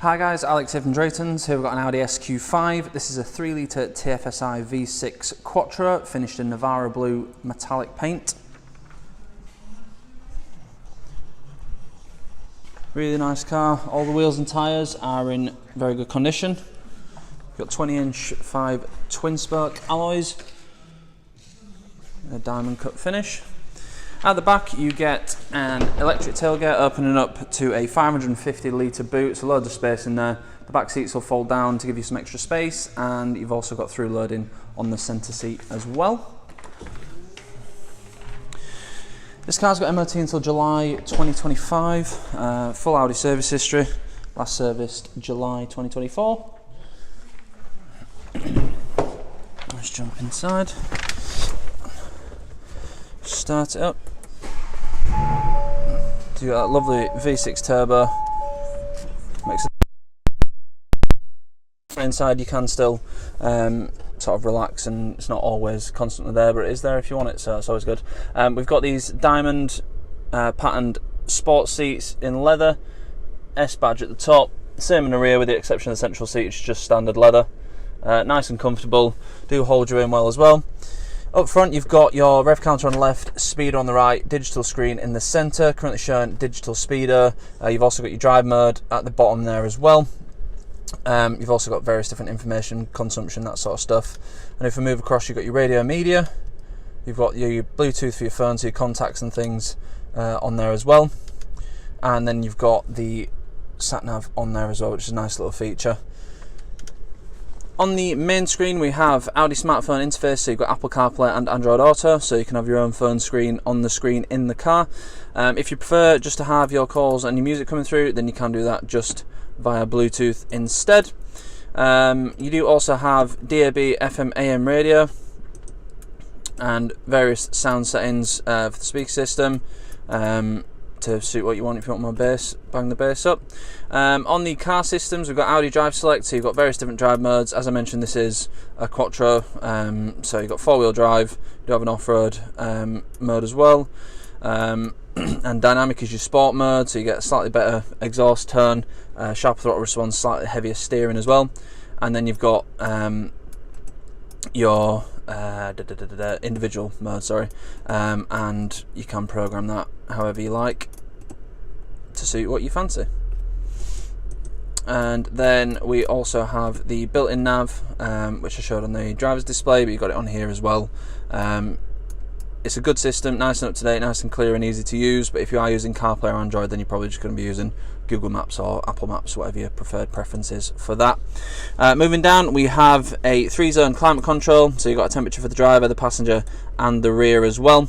Hi guys, Alex here from Drayton's. Here we've got an Audi SQ5. This is a 3 litre TFSI V6 Quattro, finished in Navarra blue metallic paint. Really nice car. All the wheels and tyres are in very good condition. We've got 20-inch 5 twin spoke alloys, a diamond cut finish. At the back you get an electric tailgate opening up to a 550 litre boot, so loads of space in there. The back seats will fold down to give you some extra space, and you've also got through loading on the centre seat as well. This car's got MOT until July 2025, full Audi service history, last serviced July 2024. Let's jump inside, start it up. So you got that lovely V6 turbo. Makes it inside you can still sort of relax, and it's not always constantly there, but it is there if you want it, so it's always good. We've got these diamond patterned sports seats in leather, S badge at the top, same in the rear with the exception of the central seat, which is just standard leather. Nice and comfortable, do hold you in well as well. Up front you've got your rev counter on the left, speedo on the right, digital screen in the centre, currently showing digital speedo. You've also got your drive mode at the bottom there as well. You've also got various different information, consumption, that sort of stuff. And if we move across, you've got your radio media, you've got your Bluetooth for your phone, so your contacts and things on there as well. And then you've got the sat nav on there as well, which is a nice little feature. On the main screen we have Audi smartphone interface, so you've got Apple CarPlay and Android Auto, so you can have your own phone screen on the screen in the car. If you prefer just to have your calls and your music coming through, then you can do that just via Bluetooth instead. You do also have DAB, FM, AM radio, and various sound settings for the speaker system. To suit what you want. If you want more bass, bang the bass up. On the car systems we've got Audi Drive Select, so you've got various different drive modes. As I mentioned, this is a Quattro, so you've got 4-wheel drive, you do have an off-road mode as well, and dynamic is your sport mode, so you get a slightly better exhaust tone, sharper throttle response, slightly heavier steering as well. And then you've got your individual mode, and you can program that however you like to suit what you fancy. And then we also have the built-in nav, which I showed on the driver's display, but you've got it on here as well. It's a good system, nice and up to date, nice and clear and easy to use, but if you are using CarPlay or Android, then you're probably just going to be using Google Maps or Apple Maps, whatever your preferred preference is for that. Moving down, we have a 3-zone climate control, so you've got a temperature for the driver, the passenger and the rear as well.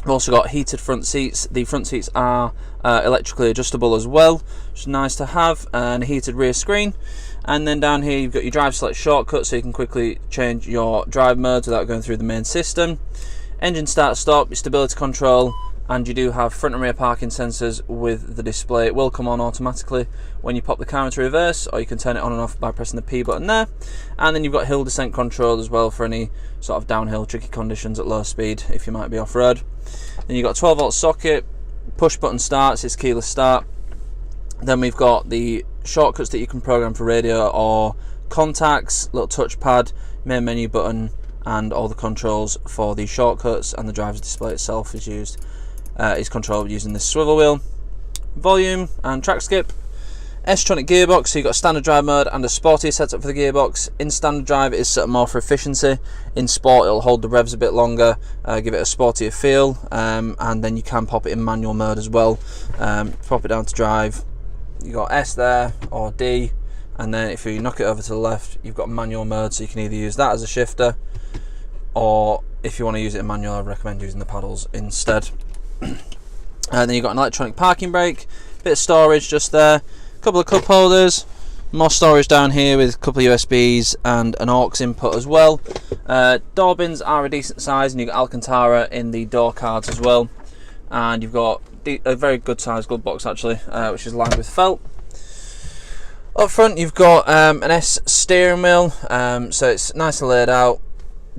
We've also got heated front seats. The front seats are electrically adjustable as well, which is nice to have, and a heated rear screen. And then down here you've got your drive select shortcut, so you can quickly change your drive modes without going through the main system. Engine start stop, your stability control, and you do have front and rear parking sensors with the display. It will come on automatically when you pop the car into reverse, or you can turn it on and off by pressing the P button there. And then you've got hill descent control as well for any sort of downhill tricky conditions at low speed if you might be off-road. Then you've got a 12-volt socket, push button starts, it's keyless start. Then we've got the shortcuts that you can program for radio or contacts, little touchpad, main menu button, and all the controls for the shortcuts, and the driver's display itself is controlled using this swivel wheel. Volume and track skip. S-tronic gearbox, so you've got standard drive mode and a sporty setup for the gearbox. In standard drive it is set up more for efficiency. In sport it'll hold the revs a bit longer, give it a sportier feel, and then you can pop it in manual mode as well. Pop it down to drive, you got S there or D, and then if you knock it over to the left you've got manual mode, so you can either use that as a shifter, or if you want to use it in manual, I recommend using the paddles instead. And then you've got an electronic parking brake, bit of storage just there, a couple of cup holders, more storage down here with a couple of USBs and an aux input as well. Door bins are a decent size, and you've got Alcantara in the door cards as well. And you've got a very good sized glove box actually, which is lined with felt. Up front you've got an S steering wheel, so it's nicely laid out.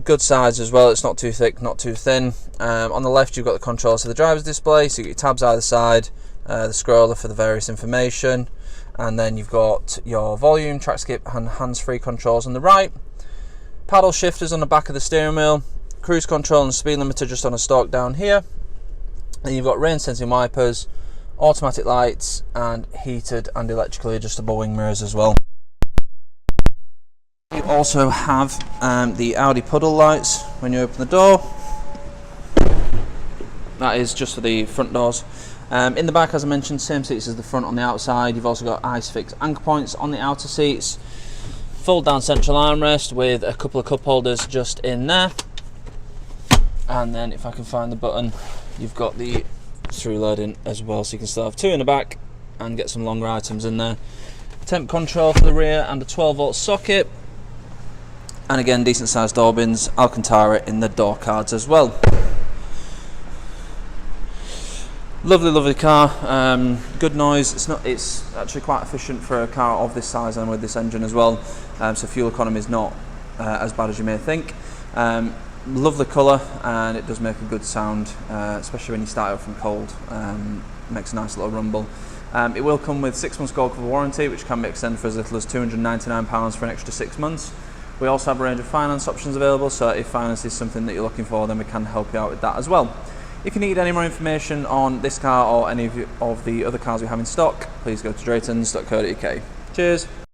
Good size as well, it's not too thick, not too thin. On the left you've got the controls for the driver's display, so you get your tabs either side, the scroller for the various information, and then you've got your volume, track skip and hands-free controls on the right, paddle shifters on the back of the steering wheel, cruise control and speed limiter just on a stalk down here. Then you've got rain sensing wipers, automatic lights and heated and electrically adjustable wing mirrors as well. You also have the Audi puddle lights when you open the door. That is just for the front doors. In the back, as I mentioned, same seats as the front on the outside. You've also got ISOFIX anchor points on the outer seats, fold down central armrest with a couple of cup holders just in there. And then if I can find the button, you've got the through loading as well, so you can still have two in the back and get some longer items in there. Temp control for the rear and a 12-volt socket. And again, decent sized door bins, Alcantara in the door cards as well. Lovely, lovely car. Good noise. It's actually quite efficient for a car of this size and with this engine as well. So fuel economy is not as bad as you may think. Lovely colour, and it does make a good sound, especially when you start it from cold. Makes a nice little rumble. It will come with 6 months gold cover warranty, which can be extended for as little as £299 for an extra 6 months. We also have a range of finance options available, so if finance is something that you're looking for, then we can help you out with that as well. If you need any more information on this car or any of the other cars we have in stock, please go to draytons.co.uk. Cheers!